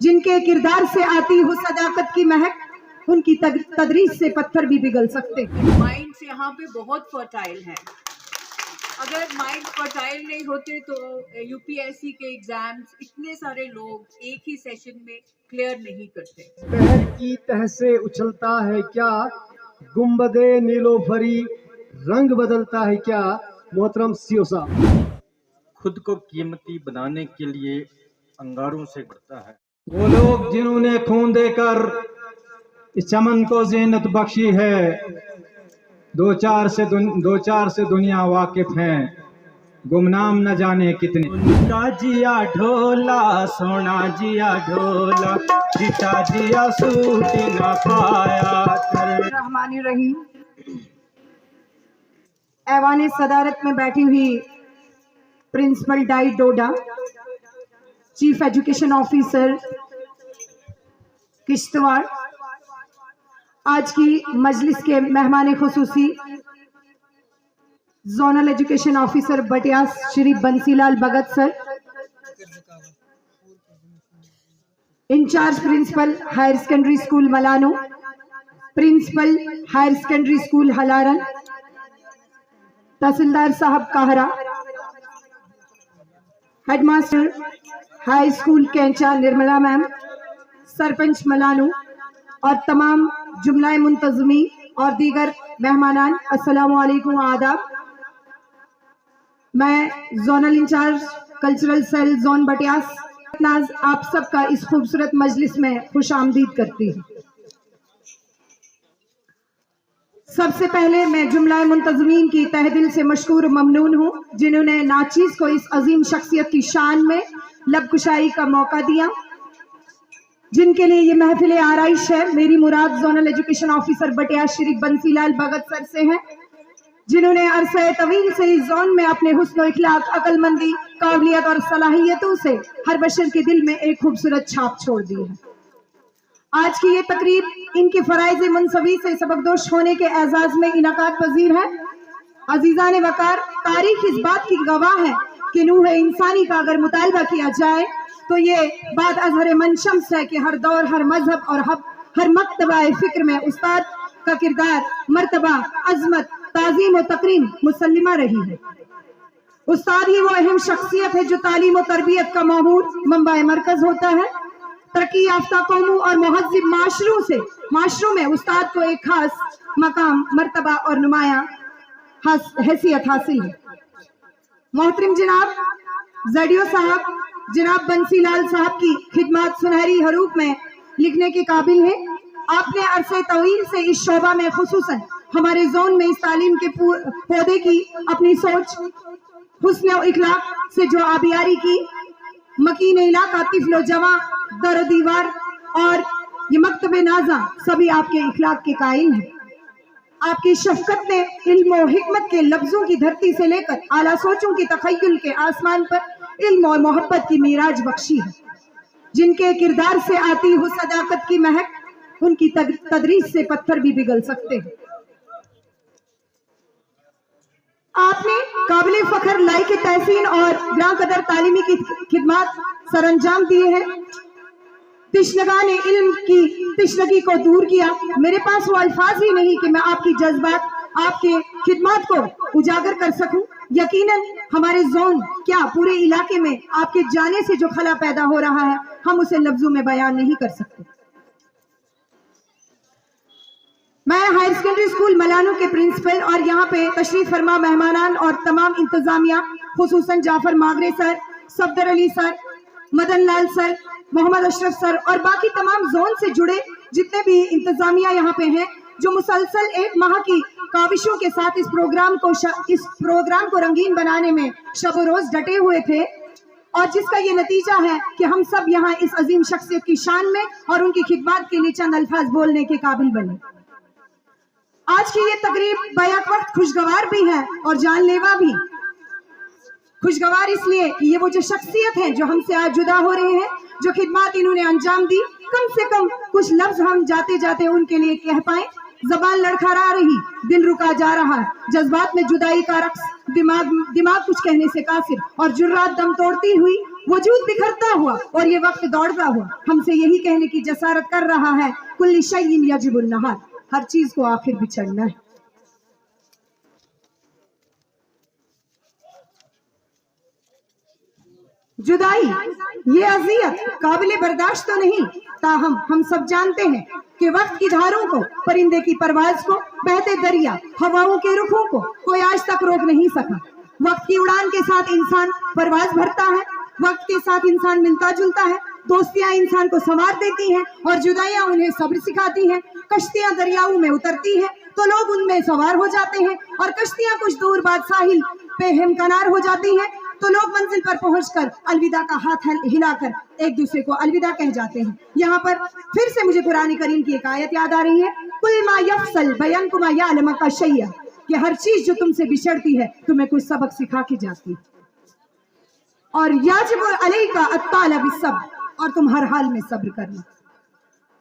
जिनके किरदार से आती हो सदाकत की महक, उनकी तदरीस से पत्थर भी पिघल सकते। माइंड्स यहाँ पे बहुत फर्टाइल हैं। अगर माइंड फर्टाइल नहीं होते तो यूपीएससी के एग्जाम्स इतने सारे लोग एक ही सेशन में क्लियर नहीं करते। शहर की तह से उछलता है क्या गुंबदे नीलोफरी, रंग बदलता है क्या मोहतरम सीओ साहब। खुद को कीमती बनाने के लिए अंगारों से बढ़ता है। वो लोग जिन्होंने खून देकर इस चमन को ज़ीनत बख्शी है, दो चार से दुनिया वाकिफ हैं, गुमनाम न जाने कितने। उनका जिया ढोला सोना जिया ढोला, जीता जिया सूटी न पाया कर। रहमानी रहीम। ऐवान सदारत में बैठी हुई प्रिंसिपल डाई Doda, chief education officer Kishtwar, आज की मजलिस के मेहमान खुसूसी zonal education officer Batiyas Shri Bansilal Bhagat sir, incharge principal higher secondary school Malano, principal higher secondary school Halaran, तहसीलदार साहब Kahara, headmaster high school Kaincha Nirmala ma'am, sarpanch Malano और तमाम जुमलाए मुंतजमी और दीगर मेहमानान, अस्सलामु अलैकुम आदाब। मैं zonal incharge cultural cell zone Batiyas Naaz आप सबका इस खूबसूरत मजलिस में खुश आमदीद करती हूँ। सबसे पहले मैं जुमला मुंतजमीन की तहे दिल से मशकूर ममनून हूँ, जिन्होंने नाचीज को इस अजीम शख्सियत की शान में लबकुशाई का मौका दिया, जिनके लिए ये महफिल आराइश है। मेरी मुराद zonal education officer Batiyas Shri Bansilal Bhagat sir से है, जिन्होंने अरसे तवील से इस जोन में अपने हुस्न इखलाक, अक्लमंदी, काबिलियत और सलाहियतों से हर बशर के दिल में एक खूबसूरत छाप छोड़ दी है। आज की ये तकरीब इनके फराइज मुनसवी से सबकदोश होने के एजाज में इनाकात पजीर है। अजीजान वकार, तारीख इस बात की गवाह है कि नूह इंसानी का अगर मुतालबा किया जाए तो ये बात अजहर मनशम्स है कि हर दौर, हर मजहब और हर मकतबा फिक्र में उस्ताद का किरदार, मर्तबा, अजमत, ताजीम और तकरीम मुसल्लिमा रही है। उस्ताद ही वो अहम शख्सियत है जो तालीम और तरबियत का मामूर मंबा मरकज होता है। तरक्की याफ्ता कौमों और महज़िब माशरों में उस्ताद को एक खास मकाम, मर्तबा और नुमाया हैसियत हासिल है। मोहतरम जनाब जडियो साहब, जनाब बंसीलाल साहब की खिदमत सुनहरी हरूफ में लिखने के काबिल है। आपने अरसे तवील से इस शोबा में खुसूसन हमारे जोन में इस तालीम के पौधे की अपनी सोच, हुस्न इखलाक से जो आबियारी की, मकीन इलाका, तिफलो जवा, दर दीवार और ये मकतबे नाजा सभी आपके इखलाक के कायल हैं। आपकी शफकत ने इल्म और हिकमत के लफ्जों की धरती से लेकर आला सोचों की तखय्युल के आसमान पर इल्म और मोहब्बत की मीराज बख्शी है। जिनके किरदार से आती हो सदाकत की महक, उनकी तदरीस से पत्थर भी पिघल सकते हैं। आपने काबिल फखर लाइक तहसीन और ग्रां कदर तालीमी की खिदमत सरअंजाम दिए हैं। तिश्नगा ने इल्म की तिश्नगी को दूर किया। मेरे पास वो अल्फाज ही नहीं कि मैं आपकी जज्बात, आपके खिदमत को उजागर कर सकूं। यकीनन हमारे जोन क्या पूरे इलाके में आपके जाने से जो खला पैदा हो रहा है, हम उसे लफ्जों में बयान नहीं कर सकते। मैं हायर सेकेंडरी स्कूल मलानो के प्रिंसिपल और यहाँ पे तशरीफ फरमा मेहमानान और तमाम इंतजामिया, खुसूसन Jafar Magrey sir, Safdar Ali sir, Madan Lal sir, Mohammad Ashraf sir और बाकी तमाम जोन से जुड़े जितने भी इंतजामिया यहाँ पे हैं, जो मुसलसल एक माह की काविशों के साथ इस प्रोग्राम को रंगीन बनाने में शब रोज डटे हुए थे, और जिसका ये नतीजा है कि हम सब यहाँ इस अजीम शख्सियत की शान में और उनकी खिदमत के लिए चंद अल्फाज बोलने के काबिल बने। आज की ये तकरीब बैक वक्त खुशगवार भी है और जानलेवा भी। खुशगवार इसलिए कि ये वो जो शख्सियत है जो हमसे आज जुदा हो रहे हैं, जो खिदमत इन्होंने अंजाम दी, कम से कम कुछ लफ्ज हम जाते जाते उनके लिए कह पाए। जबान लड़खड़ा रही, दिल रुका जा रहा, जज्बात में जुदाई का रक्स, दिमाग कुछ कहने से कासिर, और जुर्रात दम तोड़ती हुई वजूद बिखरता हुआ और ये वक्त दौड़ता हुआ हमसे यही कहने की जसारत कर रहा है, कुल्ली शैइन यजिबुन नहार, हर चीज को आखिर बिछड़ना है। जुदाई ये अजियत काबिल बर्दाश्त तो नहीं, ताहम हम सब जानते हैं कि वक्त की धारों को, परिंदे की परवाज को, बहते दरिया, हवाओं के रुखों को कोई आज तक रोक नहीं सका। वक्त की उड़ान के साथ इंसान परवाज भरता है, वक्त के साथ इंसान मिलता जुलता है, दोस्तियां इंसान को संवार देती हैं और जुदाइयां उन्हें सब्र सिखाती हैं। कश्तियां दरियाओं में उतरती हैं तो लोग उनमें सवार हो जाते हैं और कश्तियां कुछ दूर बाद साहिल पे हमकनार हो जाती हैं तो लोग मंजिल पर पहुंचकर अलविदा का हाथ हिलाकर एक दूसरे को अलविदा कह जाते हैं। यहाँ पर फिर से मुझे कुरान करीम की एक आयत याद आ रही है, कुल मा यफसल बयनकुमा यालम का शैया, कि हर चीज जो तुमसे बिछड़ती है तुम्हें कुछ सबक सिखा के जाती है, और याजिब अलैका अत्ताला बिस्सब्र, और तुम हर हाल में सब्र करना।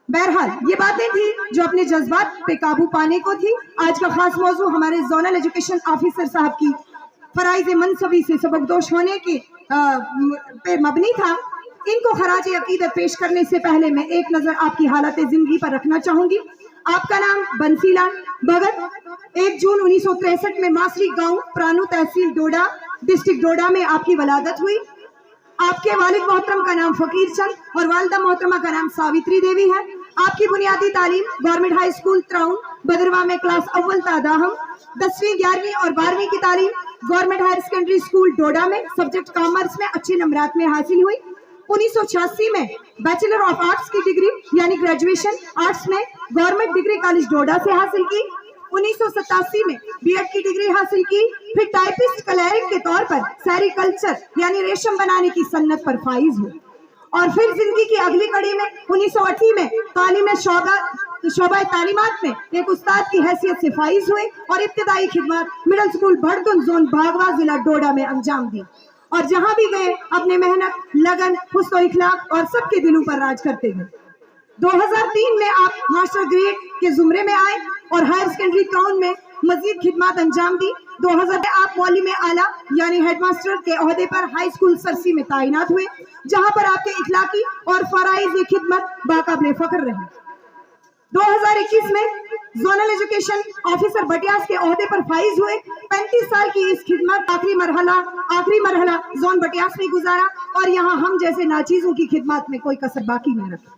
बहरहाल ये बातें थी जो अपने जज्बात पे काबू पाने को थी। आज का खास मौजू हमारे जोनल एजुकेशन ऑफिसर साहब की फराइज मनसबी से सबकदोश होने के पे मबनी था। इनको खराज अकीदत पेश करने से पहले मैं एक नजर आपकी हालत जिंदगी पर रखना चाहूंगी। आपका नाम बंसीलाल भगत, 1 जून 1963 में मासरी गांव प्राणु तहसील डोडा डिस्ट्रिक्ट डोडा में आपकी वलादत हुई। आपके वालिद मोहतरम का नाम फकीर चंद और वालिदा मोहतरमा का नाम सावित्री देवी है। आपकी बुनियादी तालीम गवर्नमेंट हाई स्कूल त्राउन बदरवा में क्लास अव्वल तादाहम, 10वीं 11वीं और 12वीं की तालीम गवर्नमेंट हायर सेकेंडरी स्कूल डोडा में सब्जेक्ट कॉमर्स में अच्छे नंबरात में हासिल हुई। 1986 में बैचलर ऑफ आर्ट्स की डिग्री यानी ग्रेजुएशन आर्ट्स में गवर्नमेंट डिग्री कॉलेज डोडा से हासिल की। 1987 में बीएड की डिग्री हासिल की। फिर टाइपिस्ट क्लर्क के तौर पर सेरिकल्चर यानी रेशम बनाने की सन्नत पर फाइज हुई और फिर जिंदगी की अगली कड़ी में 1980 में तालीम शोबा तालीमात में एक उस्ताद की हैसियत से फाइज हुए और इब्तिदाई खिदमत मिडिल स्कूल भड़दुन जोन भागवा जिला डोडा में अंजाम दी और जहां भी गए अपने मेहनत, लगन, हुस्न इखलाक और सबके दिलों पर राज करते गए। 2003 में आप मास्टर ग्रेड के जुमरे में आए और हायर सेकेंडरी टाउन में मजीद खिदमत अंजाम दी। 2000 में आप मौली में आला यानी हेडमास्टर के ओहदे पर हाई स्कूल सरसी में तैनात हुए, जहां पर आपके इखलाकी और फराइज खिदमत बाकाबिले फख्र रहे। 2021 में जोनल एजुकेशन ऑफिसर बटियास के ओहदे पर फाइज हुए। 35 साल की इस खिदमत आखिरी मरहला जोन बटियास में गुजारा और यहाँ हम जैसे नाचीजों की खिदमत में कोई कसर बाकी न रखा।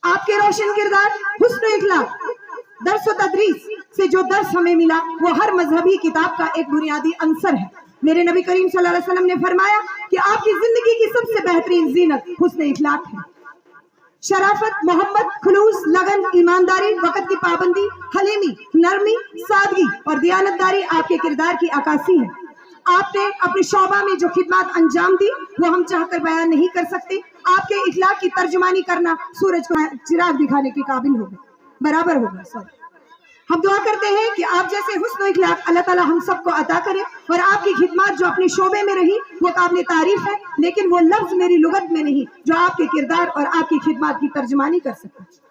आपके रोशन किरदार, हुस्न इखलाक, दर्स व तदरीस से जो दर्स हमें मिला वो हर मजहबी किताब का एक बुनियादी अंसर है। मेरे नबी करीम सल्लल्लाहु अलैहि वसल्लम ने फरमाया कि आपकी जिंदगी की सबसे बेहतरीन जीनत हुस्न इखलाक है। शराफत, मोहब्बत, खुलूस, लगन, ईमानदारी, वक्त की पाबंदी, हलीमी, नरमी, सादगी और दियानतदारी आपके किरदार की अक्कासी है। आपने अपने शोबा में जो खिदमत अंजाम दी वो हम चाहकर बयान नहीं कर सकते। आपके इखलाक की तर्जुमानी करना सूरज को चिराग दिखाने के काबिल होगा, बराबर होगा। सॉरी, हम दुआ करते हैं कि आप जैसे हुस्न इखलाक अल्लाह ताला हम सबको अता करे और आपकी खिदमत जो अपने शोबे में रही वो काबिल तारीफ है, लेकिन वो लफ्ज मेरी लुगत में नहीं जो आपके किरदार और आपकी खिदमत की तर्जुमानी कर सके।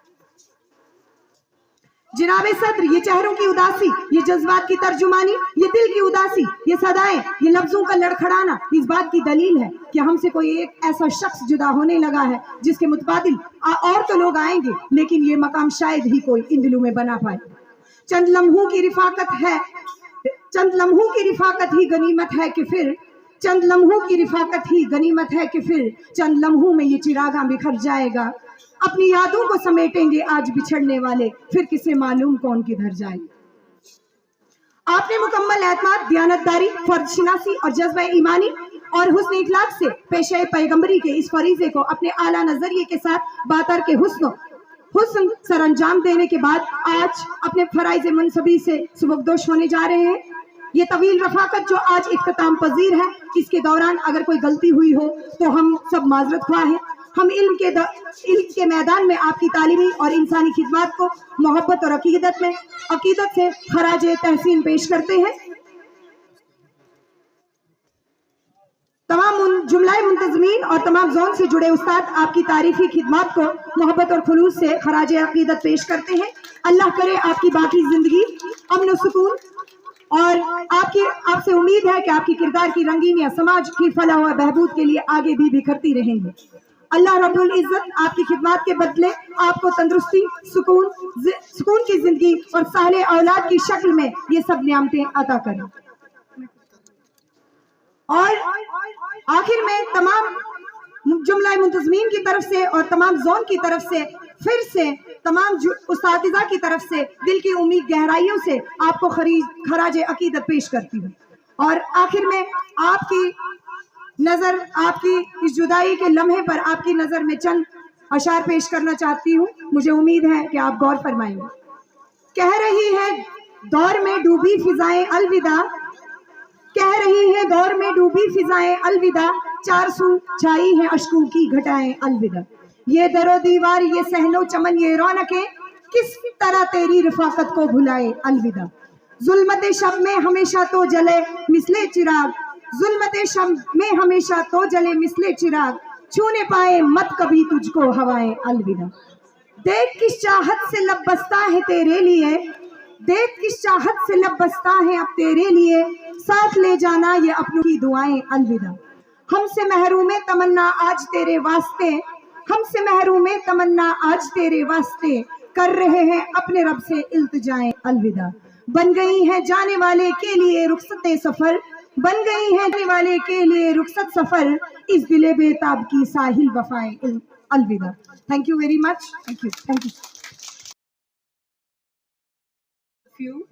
जनाबे सदर, ये चेहरों की उदासी, ये जज्बात की तर्जुमानी, ये दिल की उदासी, ये सदाएं, ये लफ्जों का लड़खड़ाना इस बात की दलील है कि हमसे कोई एक ऐसा शख्स जुदा होने लगा है जिसके मुतबादिल और तो लोग आएंगे लेकिन ये मकाम शायद ही कोई इन दिलों में बना पाए। चंद लम्हों की रिफाकत ही गनीमत है कि फिर चंद लम्हों की रिफाकत ही गनीमत है कि फिर चंद लम्हों में ये चिरागा बिखर जाएगा। अपनी यादों को समेटेंगे आज बिछड़ने वाले, फिर किसे मालूम कौन किधर जाए। आपने मुकम्मल एतमाद, दियानतदारी, फर्जशनासी और जज्बा ईमानी और हुस्न इखलाक से पेशे पैगंबरी के इस फरीजे को अपने आला नजरिए के साथ बातर के हुस्न सर अंजाम देने के बाद आज अपने फराइज मनसबी से सुबकदोश होने जा रहे हैं। ये तवील रफाकत जो आज इख्तिताम पजीर है, इसके दौरान अगर कोई गलती हुई हो तो हम सब माजरत ख्वाह हैं। हम इल्म के मैदान में आपकी तालीमी और इंसानी खिदमत को मोहब्बत और अकीदत से खराज तहसीन पेश करते हैं। तमाम जुमलाए मुंतजमीन और तमाम जोन से जुड़े उस्ताद आपकी तारीफी खिदमत को मोहब्बत और खुलूस से खराज अकीदत पेश करते हैं। अल्लाह करे आपकी बाकी जिंदगी अमन सुकून और आपसे उम्मीद है कि आपकी किरदार की रंगीनियां समाज की फलाह व बहबूद के लिए आगे भी बिखरती रहेंगी। अल्लाह रब्बुल इज्जत आपकी खिदमत के बदले आपको तंदुरुस्ती, सुकून की जिंदगी और साले औलाद की शक्ल में ये सब नियामतें अता करें। और आखिर में तमाम जुमला मुंतजमीन की तरफ से और तमाम जोन की तरफ से फिर से तमाम उस्तादिजा की तरफ से दिल की उम्मीद गहराइयों से आपको खराज अकीदत पेश करती हूँ। और आखिर में आपकी नजर, आपकी इस जुदाई के लम्हे पर आपकी नजर में चंद अशार पेश करना चाहती हूँ। मुझे उम्मीद है कि आप गौर फरमाएंगे। कह रही है दौर में डूबी फिजाएं अलविदा, कह रही है दौर में डूबी फिजाएं अलविदा, चार सू छाई है अश्कों की घटाएं अलविदा। ये दरो दीवार, ये सहनो चमन, ये रौनकें किस तरह तेरी रफाकत को भुलाए अलविदा। जुल्मते शब में हमेशा तो जले मिसले चिराग, जुल्मते शब में हमेशा तो जले मिसले चिराग, छूने पाए मत कभी तुझको हवाएं अलविदा। देख किस चाहत से लब बसता है तेरे लिए, देख किस चाहत से लब बसता है अब तेरे लिए, साथ ले जाना ये अपनों की दुआएं अलविदा। हमसे महरूम तमन्ना आज तेरे वास्ते, हमसे महरूम तमन्ना आज तेरे वास्ते, कर रहे हैं अपने रब से इल्तिजाएं अलविदा। बन गई हैं जाने वाले के लिए रुखसत सफर, बन गई हैं जाने वाले के लिए रुखसत सफर, इस दिले बेताब की साहिल वफाएं अलविदा। Thank you very much. Thank you, thank you.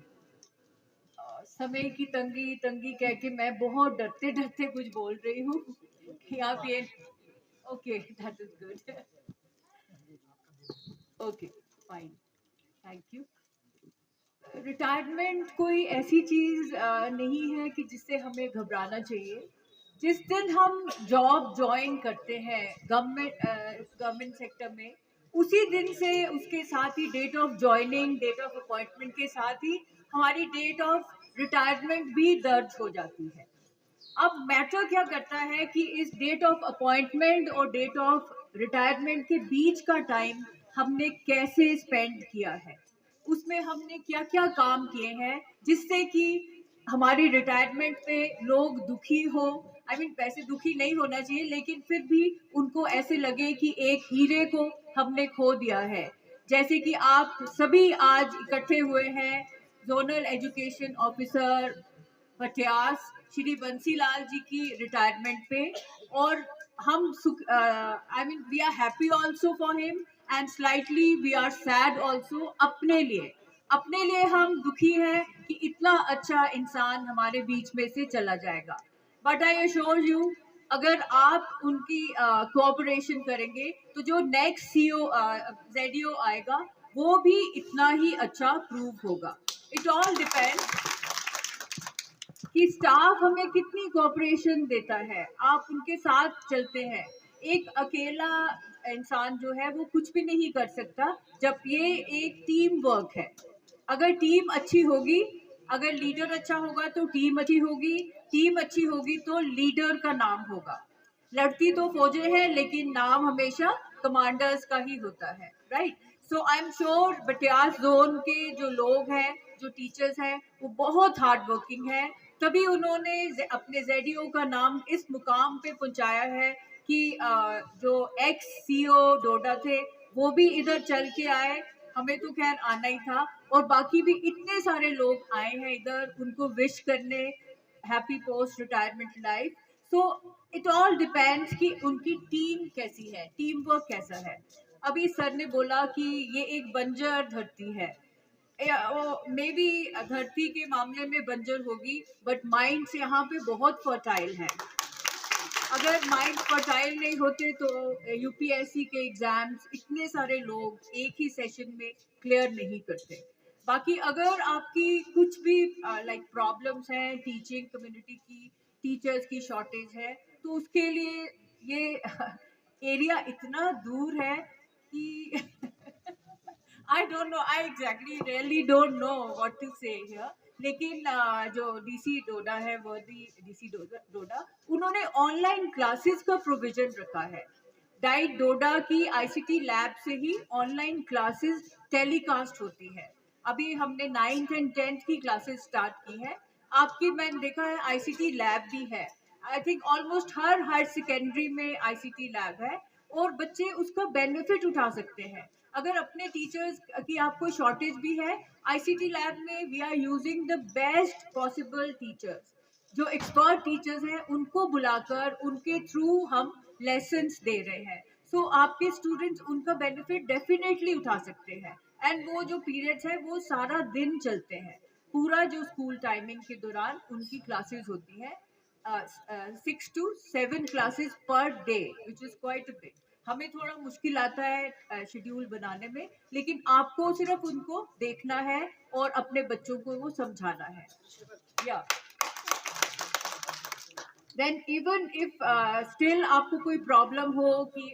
समय की तंगी तंगी कह के मैं बहुत डरते डरते कुछ बोल रही हूँ कि आप ये okay, that is good, okay fine, thank you. Retirement कोई ऐसी चीज़ नहीं है कि जिससे हमें घबराना चाहिए। जिस दिन हम जॉब ज्वाइन करते हैं गवर्नमेंट सेक्टर में, उसी दिन से उसके साथ ही date of joining, date of appointment के साथ ही हमारी डेट ऑफ रिटायरमेंट भी दर्ज हो जाती है। अब मैटर क्या करता है कि इस डेट ऑफ अपॉइंटमेंट और डेट ऑफ रिटायरमेंट के बीच का टाइम हमने कैसे स्पेंड किया है, उसमें हमने क्या क्या काम किए हैं जिससे कि हमारी रिटायरमेंट पे लोग दुखी हो। आई मीन वैसे दुखी नहीं होना चाहिए, लेकिन फिर भी उनको ऐसे लगे कि एक हीरे को हमने खो दिया है। जैसे कि आप सभी आज इकट्ठे हुए हैं zonal education officer Patiyas Shri Bansilal ji की रिटायरमेंट पे, और हम I mean we are happy also for him and slightly we are sad also. अपने लिए हम दुखी हैं कि इतना अच्छा इंसान हमारे बीच में से चला जाएगा। बट आई अश्योर यू, अगर आप उनकी कोऑपरेशन करेंगे तो जो नेक्स्ट ZEO आएगा वो भी इतना ही अच्छा प्रूव होगा। इट ऑल डिपेंड्स कि स्टाफ हमें कितनी कोऑपरेशन देता है, आप उनके साथ चलते हैं। एक अकेला इंसान जो है वो कुछ भी नहीं कर सकता, जब ये एक टीम वर्क है। अगर टीम अच्छी होगी, अगर लीडर अच्छा होगा तो टीम अच्छी होगी, टीम अच्छी होगी तो लीडर का नाम होगा। लड़ती तो फौजें हैं लेकिन नाम हमेशा कमांडर्स का ही होता है, right. So I am sure Batiyas zone के जो लोग हैं, जो टीचर्स हैं, वो बहुत हार्ड वर्किंग है, तभी उन्होंने अपने ZEO का नाम इस मुकाम पे पहुंचाया है कि जो एक्स CEO डोडा थे वो भी इधर चल के आए। हमें तो खैर आना ही था, और बाकी भी इतने सारे लोग आए हैं इधर उनको विश करने happy post retirement life. So it all depends कि उनकी टीम कैसी है, टीम वर्क कैसा है। अभी सर ने बोला कि ये एक बंजर धरती है, मे बी धरती के मामले में बंजर होगी, बट माइंड्स यहाँ पे बहुत फर्टाइल हैं। अगर माइंड फर्टाइल नहीं होते तो UPSC के एग्जाम्स इतने सारे लोग एक ही सेशन में क्लियर नहीं करते। बाकी अगर आपकी कुछ भी लाइक प्रॉब्लम्स हैं, टीचिंग कम्युनिटी की, टीचर्स की शॉर्टेज है, तो उसके लिए ये एरिया इतना दूर है कि I don't know, I exactly really don't know what to say here. लेकिन जो DC डोडा है, वर्दी DC डोडा, उन्होंने ऑनलाइन क्लासेस का प्रोविजन रखा है। डाइट डोडा की ICT लैब से ही ऑनलाइन क्लासेस टेलीकास्ट होती है। अभी हमने 9th एंड 10th की क्लासेस स्टार्ट की है। आपकी मैंने देखा है आईसीटी लैब भी है। आई थिंक ऑलमोस्ट हर हायर सेकेंडरी में आईसीटी लैब है और बच्चे उसका बेनिफिट उठा सकते हैं। अगर अपने टीचर्स की आपको शॉर्टेज भी है, आईसीटी लैब में we are using the best possible teachers. जो एक्सपर्ट टीचर्स हैं उनको बुलाकर उनके थ्रू हम लेसन्स दे रहे हैं। सो आपके स्टूडेंट्स उनका बेनिफिट डेफिनेटली उठा सकते हैं। एंड वो जो पीरियड्स है वो सारा दिन चलते हैं। पूरा जो स्कूल टाइमिंग के दौरान उनकी क्लासेस होती है 6 to 7 classes per day, which is quite a big. हमें थोड़ा मुश्किल आता है शेड्यूल बनाने में, लेकिन आपको सिर्फ उनको देखना है और अपने बच्चों को वो समझाना है। या देन इवन इफ स्टिल आपको कोई प्रॉब्लम हो कि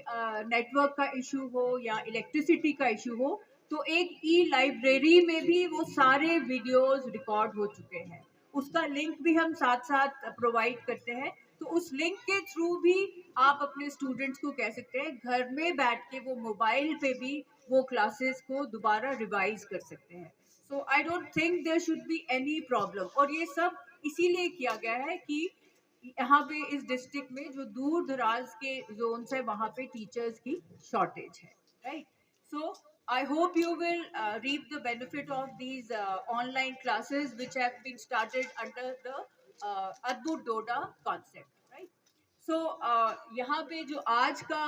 नेटवर्क का इशू हो या इलेक्ट्रिसिटी का इशू हो, तो एक ई लाइब्रेरी में भी वो सारे वीडियोस रिकॉर्ड हो चुके हैं। उसका लिंक भी हम साथ साथ प्रोवाइड करते हैं। तो उस लिंक के थ्रू भी आप अपने स्टूडेंट्स को कह सकते हैं घर में बैठ के वो मोबाइल पे भी वो क्लासेस को दोबारा रिवाइज कर सकते हैं। So I don't think there should be any problem. और ये सब इसीलिए किया गया है कि यहाँ पे इस डिस्ट्रिक्ट में जो दूर दराज के जोन्स है वहाँ पे टीचर्स की शॉर्टेज है, right? So I hope you will reap the benefit of these online classes which have been started under the Adbut Doda concept, right? So यहाँ पे जो आज का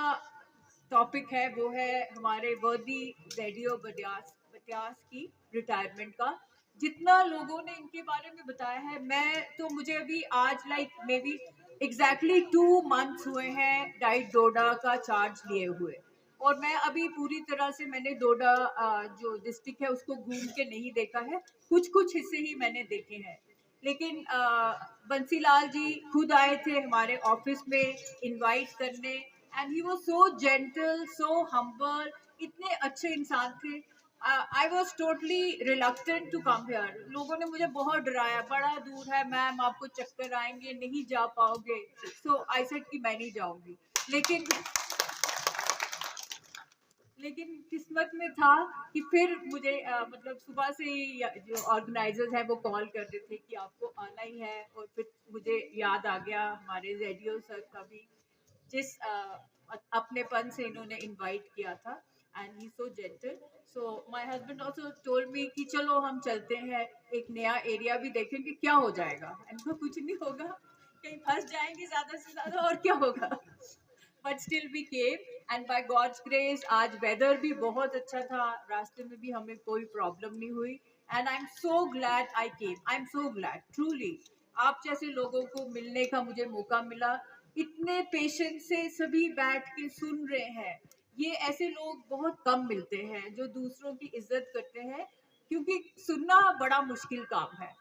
टॉपिक है वो है हमारे वर्दी रेडियो बटियास की रिटायरमेंट का। जितना लोगों ने इनके बारे में बताया है, मैं तो मुझे अभी आज मे बी एग्जैक्टली 2 months हुए हैं डाइट डोडा का चार्ज लिए हुए। और मैं अभी पूरी तरह से मैंने डोडा जो डिस्ट्रिक्ट है उसको घूम के नहीं देखा है, कुछ हिस्से ही मैंने देखे हैं। लेकिन बंसीलाल जी खुद आए थे हमारे ऑफिस में इनवाइट करने, and he was so gentle, so humble, इतने अच्छे इंसान थे। I was totally reluctant to come here. लोगों ने मुझे बहुत डराया, बड़ा दूर है मैम, आपको चक्कर आएंगे, नहीं जा पाओगे। सो आई सेड कि मैं नहीं जाऊंगी। लेकिन किस्मत में था कि फिर मुझे मतलब सुबह से ही जो ऑर्गेनाइजर्स हैं वो कॉल कर रहे थे कि आपको आना ही है। और फिर मुझे याद आ गया हमारे रेडियो सर का भी, जिस अपनेपन से इन्होंने इनवाइट किया था, and he so gentle. So my husband also told me कि चलो हम चलते हैं, एक नया एरिया भी देखेंगे, क्या हो जाएगा। इनको कुछ नहीं होगा, कहीं फंस जाएंगे ज़्यादा से ज़्यादा, और क्या होगा। But still we came, and by God's grace आज वेदर भी बहुत अच्छा था, रास्ते में भी हमें कोई प्रॉब्लम नहीं हुई। And I am so glad I came, I am so glad truly. आप जैसे लोगों को मिलने का मुझे मौका मिला, इतने पेशेंस से सभी बैठ के सुन रहे हैं। ये ऐसे लोग बहुत कम मिलते हैं जो दूसरों की इज्जत करते हैं, क्योंकि सुनना बड़ा मुश्किल काम है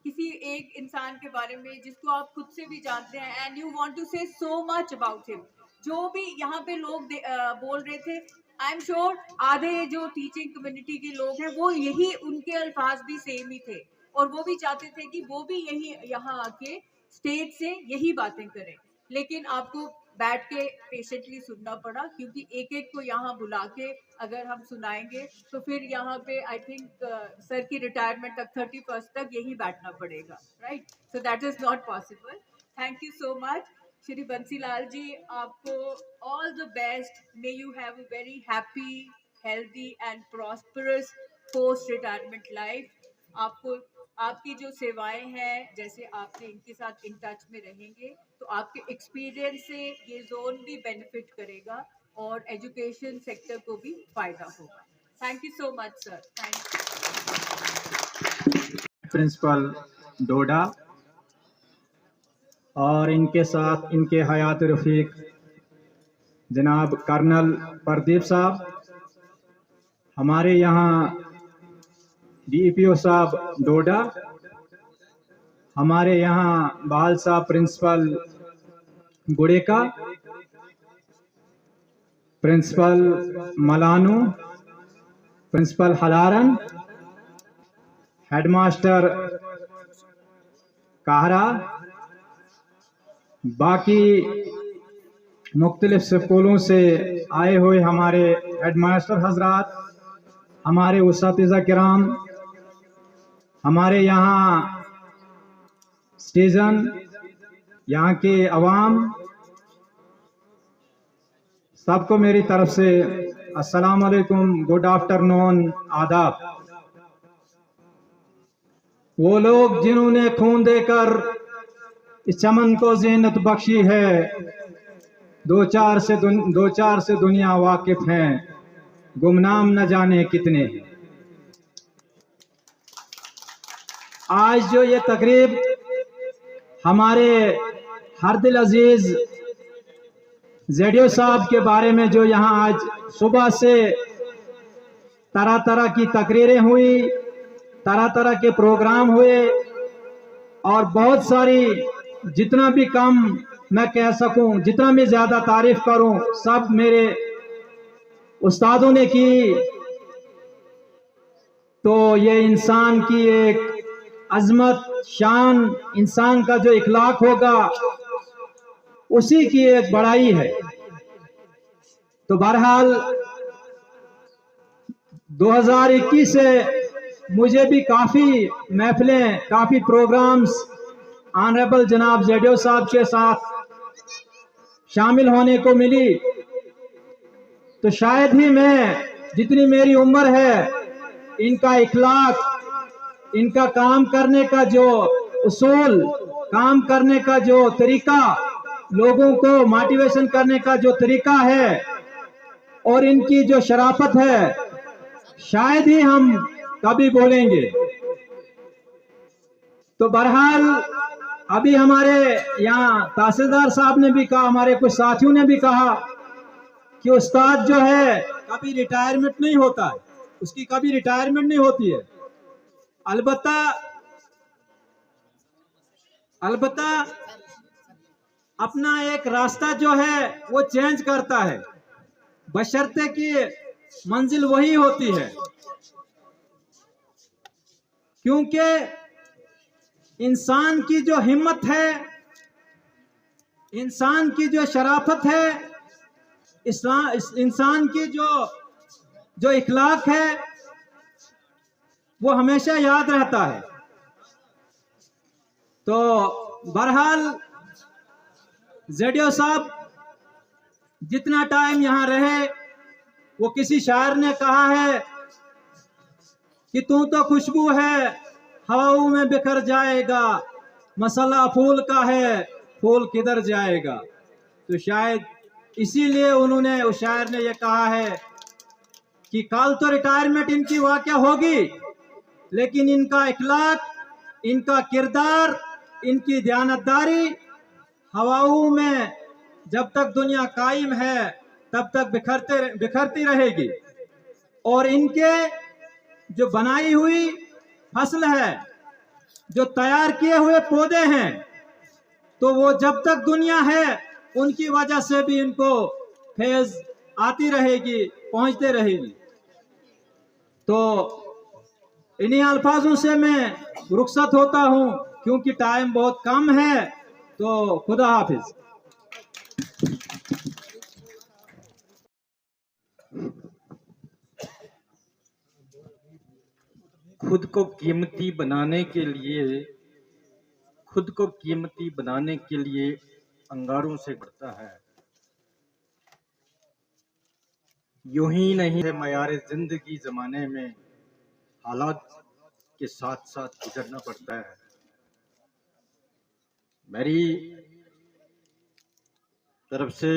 किसी एक इंसान के बारे में जिसको आप खुद से भी जानते हैं, एंड यू वांट टू से सो मच अबाउट हिम। जो भी यहाँ पे लोग बोल रहे थे, आई एम श्योर आधे जो टीचिंग कम्युनिटी के लोग हैं वो यही, उनके अल्फाज भी सेम ही थे, और वो भी चाहते थे कि वो भी यही यहाँ आके स्टेज से यही बातें करें। लेकिन आपको बैठ के पेशेंटली सुनना पड़ा, क्योंकि एक एक को यहाँ बुला के अगर हम सुनाएंगे तो फिर यहाँ पे आई थिंक सर की रिटायरमेंट तक 31st तक यही बैठना पड़ेगा, right? So that is not possible. Thank you so much Shri Bansilal ji, आपको all the best. May you have a very happy, healthy and prosperous post retirement life. आपको आपकी जो सेवाएं हैं, जैसे आपने इनके साथ इन टच में रहेंगे तो आपके एक्सपीरियंस से ये जोन भी बेनिफिट करेगा और एजुकेशन सेक्टर को भी फायदा होगा। Thank you so much sir, thank you. Principal Doda और इनके साथ इनके हयात रफ़ीक जनाब कर्नल प्रदीप साहब, हमारे यहाँ DPO साहब डोडा, हमारे यहाँ बाल साहब प्रिंसिपल गुड़ेका, प्रिंसिपल मलानू, प्रिंसिपल हलारन, हेडमास्टर काहरा, बाकी मुख्तलिफ स्कूलों से आए हुए हमारे हेडमास्टर हजरात, हमारे उस्तातिज़ा किराम, हमारे यहाँ सिटीजन, यहाँ के अवाम, सबको मेरी तरफ से अस्सलाम वालेकुम, गुड आफ्टरनून, आदाब। वो लोग जिन्होंने खून देकर इस चमन को ज़ीनत बख्शी है, दो चार से दुनिया वाकिफ हैं, गुमनाम न जाने कितने हैं। आज जो ये तकरीब हमारे हर दिल अजीज जेडियो साहब के बारे में, जो यहाँ आज सुबह से तरह तरह की तकरीरें हुई, तरह तरह के प्रोग्राम हुए, और बहुत सारी, जितना भी कम मैं कह सकूं, जितना भी ज्यादा तारीफ करूं, सब मेरे उस्तादों ने की। तो ये इंसान की एक अजमत, शान, इंसान का जो इखलाक होगा उसी की एक बड़ाई है। तो बहरहाल 2021 से मुझे भी काफ़ी महफिलें, काफ़ी प्रोग्राम्स ऑनरेबल जनाब जेडियो साहब के साथ शामिल होने को मिली। तो शायद ही मैं, जितनी मेरी उम्र है, इनका इखलाक, इनका काम करने का जो उसूल, काम करने का जो तरीका, लोगों को मोटिवेशन करने का जो तरीका है, और इनकी जो शराफत है, शायद ही हम कभी बोलेंगे। तो बहरहाल अभी हमारे यहाँ तहसीलदार साहब ने भी कहा, हमारे कुछ साथियों ने भी कहा कि उस्ताद जो है कभी रिटायरमेंट नहीं होता है, उसकी कभी रिटायरमेंट नहीं होती है। अलबत्ता अपना एक रास्ता जो है वो चेंज करता है, बशर्ते कि मंजिल वही होती है। क्योंकि इंसान की जो हिम्मत है, इंसान की जो शराफत है, इंसान की जो इखलाक है, वो हमेशा याद रहता है। तो बहरहाल जेडियो साहब जितना टाइम यहाँ रहे, वो किसी शायर ने कहा है कि तू तो खुशबू है, हवाओं में बिखर जाएगा, मसाला फूल का है, फूल किधर जाएगा। तो शायद इसीलिए उन्होंने, उस शायर ने ये कहा है कि कल तो रिटायरमेंट इनकी वाक़या होगी, लेकिन इनका इखलाक, इनका किरदार, इनकी दयानतदारी हवाओं में जब तक दुनिया कायम है तब तक बिखरती रहेगी। और इनके जो बनाई हुई फसल है, जो तैयार किए हुए पौधे हैं, तो वो जब तक दुनिया है उनकी वजह से भी इनको फैज़ आती रहेगी, पहुंचते रहेगी। तो इन्हीं अल्फाजों से मैं रुखसत होता हूं, क्योंकि टाइम बहुत कम है। तो खुदा हाफिज। खुद को कीमती बनाने के लिए, खुद को कीमती बनाने के लिए अंगारों से बढ़ता है। यूं ही नहीं है, मयार जिंदगी जमाने में हालात के साथ साथ गुजरना पड़ता है। मेरी तरफ से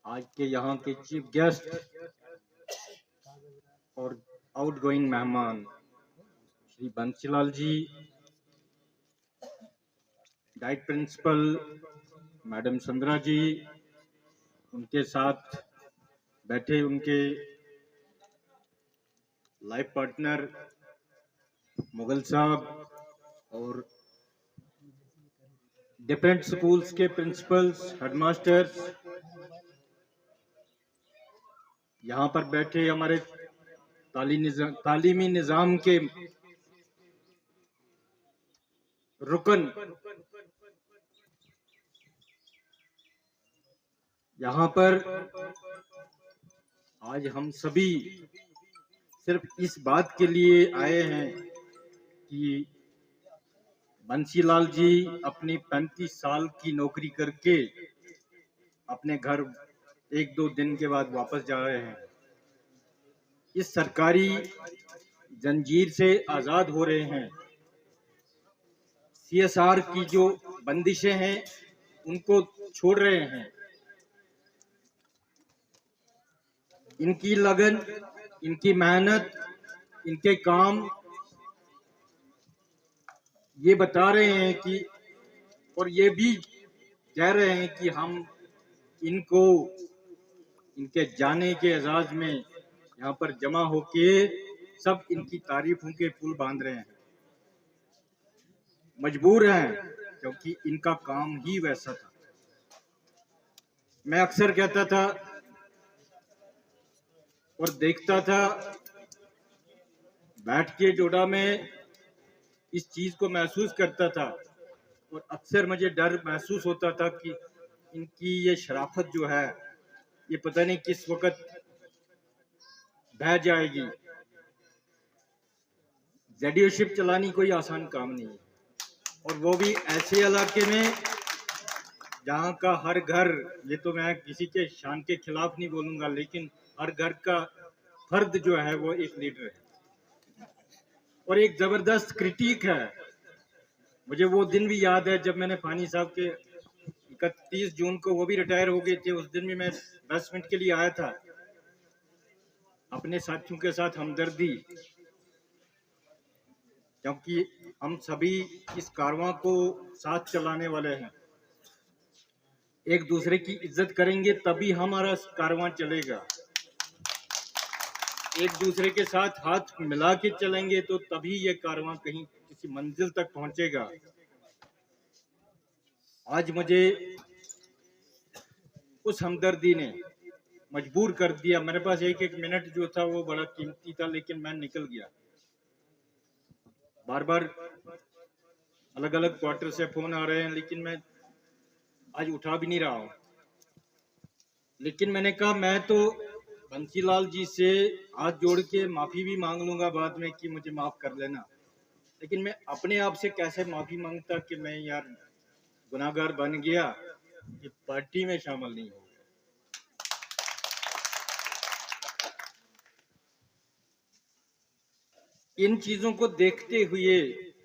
आज के यहाँ के चीफ गेस्ट और आउटगोइंग मेहमान श्री बंसीलाल जी, डाइट प्रिंसिपल मैडम संद्रा जी, उनके साथ बैठे उनके लाइफ पार्टनर मुगल साहब, और डिफरेंट स्कूल्स के प्रिंसिपल्स, हेडमास्टर्स, यहाँ पर बैठे हमारे तालीमी निज़ाम के रुकन, यहाँ पर आज हम सभी सिर्फ इस बात के लिए आए हैं कि बंसीलाल जी अपनी 35 साल की नौकरी करके अपने घर 1-2 दिन के बाद वापस जा रहे हैं। इस सरकारी जंजीर से आज़ाद हो रहे हैं। CSR की जो बंदिशें हैं उनको छोड़ रहे हैं। इनकी लगन, इनकी मेहनत, इनके काम ये बता रहे हैं कि, और ये भी कह रहे हैं कि हम इनको इनके जाने के एजाज में यहाँ पर जमा होके सब इनकी तारीफों के पुल बांध रहे हैं। मजबूर हैं क्योंकि इनका काम ही वैसा था। मैं अक्सर कहता था और देखता था, बैठ के जोड़ा में इस चीज को महसूस करता था, और अक्सर मुझे डर महसूस होता था कि इनकी ये शराफत जो है ये पता नहीं किस वक्त बह जाएगी। जेडीओशिप चलानी कोई आसान काम नहीं है, और वो भी ऐसे इलाके में जहाँ का हर घर, ये तो मैं किसी के शान के खिलाफ नहीं बोलूंगा, लेकिन हर घर का फर्द जो है वो एक लीडर है और एक जबरदस्त क्रिटिक है। मुझे वो दिन भी याद है जब मैंने फानी साहब के 31 जून को, वो भी रिटायर हो गए थे, उस दिन भी मैं 10 मिनट के लिए आया था अपने साथियों के साथ हमदर्दी, क्योंकि हम सभी इस कारवां को साथ चलाने वाले हैं। एक दूसरे की इज्जत करेंगे तभी हमारा कारवां चलेगा। एक दूसरे के साथ हाथ मिला के चलेंगे तो तभी ये कारवां कहीं किसी मंजिल तक पहुंचेगा। आज मुझे उस हमदर्दी ने मजबूर कर दिया। मेरे पास एक मिनट जो था वो बड़ा कीमती था, लेकिन मैं निकल गया। बार बार अलग अलग क्वार्टर से फोन आ रहे हैं, लेकिन मैं आज उठा भी नहीं रहा हूं। लेकिन मैंने कहा मैं तो बंसीलाल जी से हाथ जोड़ के माफी भी मांग लूंगा बाद में कि मुझे माफ कर लेना, लेकिन मैं अपने आप से कैसे माफी मांगता कि मैं यार गुनाहगार बन गया, कि पार्टी में शामिल नहीं हो गया। इन चीजों को देखते हुए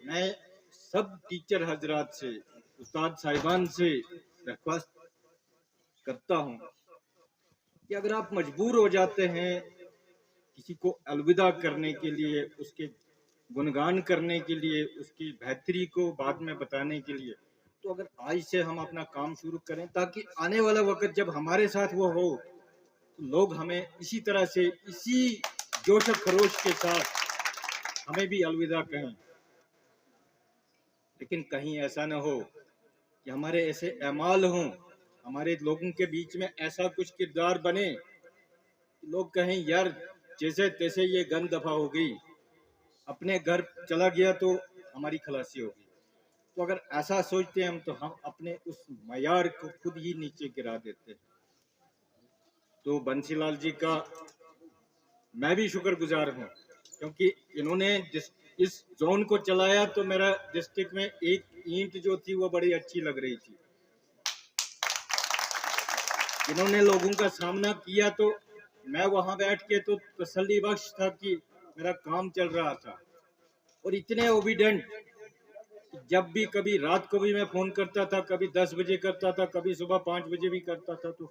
मैं सब टीचर हजरात से, उस्ताद साहिबान से रिक्वेस्ट करता हूं कि अगर आप मजबूर हो जाते हैं किसी को अलविदा करने के लिए, उसके गुणगान करने के लिए, उसकी बेहतरी को बाद में बताने के लिए, तो अगर आज से हम अपना काम शुरू करें ताकि आने वाला वक्त जब हमारे साथ वो हो तो लोग हमें इसी तरह से, इसी जोश खरोश के साथ हमें भी अलविदा कहें। लेकिन कहीं ऐसा न हो कि हमारे ऐसे अमाल हों, हमारे लोगों के बीच में ऐसा कुछ किरदार बने कि लोग कहें यार जैसे तैसे ये गन दफा हो गई, अपने घर चला गया तो हमारी खलासी होगी। तो अगर ऐसा सोचते हैं हम तो हम अपने उस मयार को खुद ही नीचे गिरा देते हैं। तो बंसीलाल जी का मैं भी शुक्रगुजार हूँ, क्योंकि इन्होंने इस जोन को चलाया तो मेरा डिस्ट्रिक्ट में एक ईंट जो थी वो बड़ी अच्छी लग रही थी। इन्होंने लोगों का सामना किया तो मैं वहां बैठ के तो तसल्ली बख्श था कि मेरा काम चल रहा था। और इतने ओबीडेंट, जब भी कभी रात को भी मैं फोन करता था, कभी 10 बजे करता था, कभी सुबह 5 बजे भी करता था, तो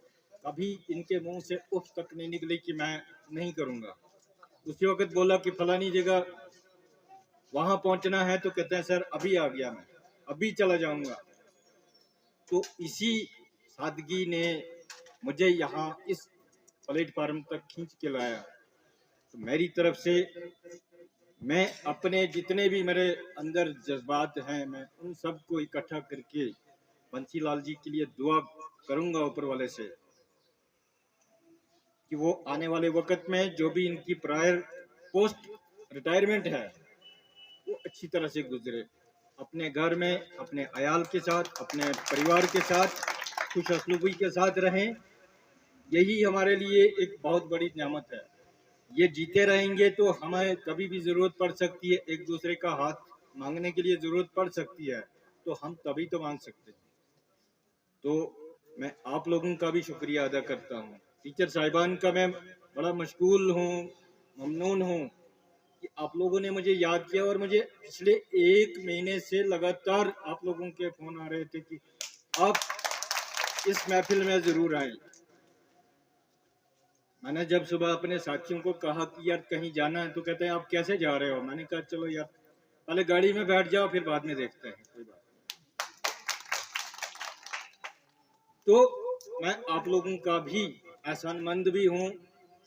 कभी इनके मुंह से उफ तक नहीं निकली कि मैं नहीं करूंगा। उसी वक्त बोला कि फलानी जगह वहां पहुंचना है तो कहते हैं सर अभी आ गया, मैं अभी चला जाऊंगा। तो इसी सादगी ने मुझे यहाँ इस प्लेटफार्म तक खींच के लाया। तो मेरी तरफ से मैं अपने जितने भी मेरे अंदर जज्बात हैं, मैं उन सब को इकट्ठा करके बंसीलाल जी के लिए दुआ करूंगा ऊपर वाले से कि वो आने वाले वक्त में जो भी इनकी प्रायर पोस्ट रिटायरमेंट है वो अच्छी तरह से गुजरे, अपने घर में अपने अयाल के साथ, अपने परिवार के साथ खुशअस्लूबी के साथ रहें। यही हमारे लिए एक बहुत बड़ी नेमत है। ये जीते रहेंगे तो हमें कभी भी ज़रूरत पड़ सकती है, एक दूसरे का हाथ मांगने के लिए ज़रूरत पड़ सकती है, तो हम तभी तो मांग सकते हैं। तो मैं आप लोगों का भी शुक्रिया अदा करता हूँ। टीचर साहिबान का मैं बड़ा मशगूल हूँ, ममनून हूँ कि आप लोगों ने मुझे याद किया, और मुझे पिछले 1 महीने से लगातार आप लोगों के फ़ोन आ रहे थे कि आप इस महफिल में ज़रूर आएँ। मैंने जब सुबह अपने साथियों को कहा कि यार कहीं जाना है, तो कहते हैं आप कैसे जा रहे हो? मैंने कहा चलो यार पहले गाड़ी में बैठ जाओ, फिर बाद में देखते हैं, कोई बात नहीं। तो मैं आप लोगों का भी एहसानमंद भी हूँ,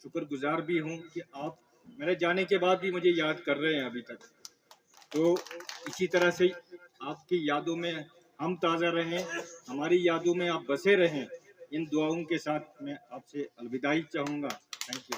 शुक्रगुजार भी हूँ कि आप मेरे जाने के बाद भी मुझे याद कर रहे हैं अभी तक। तो इसी तरह से आपकी यादों में हम ताज़ा रहें, हमारी यादों में आप बसे रहें। इन दुआओं के साथ मैं आपसे अलविदाई चाहूँगा। Thank you.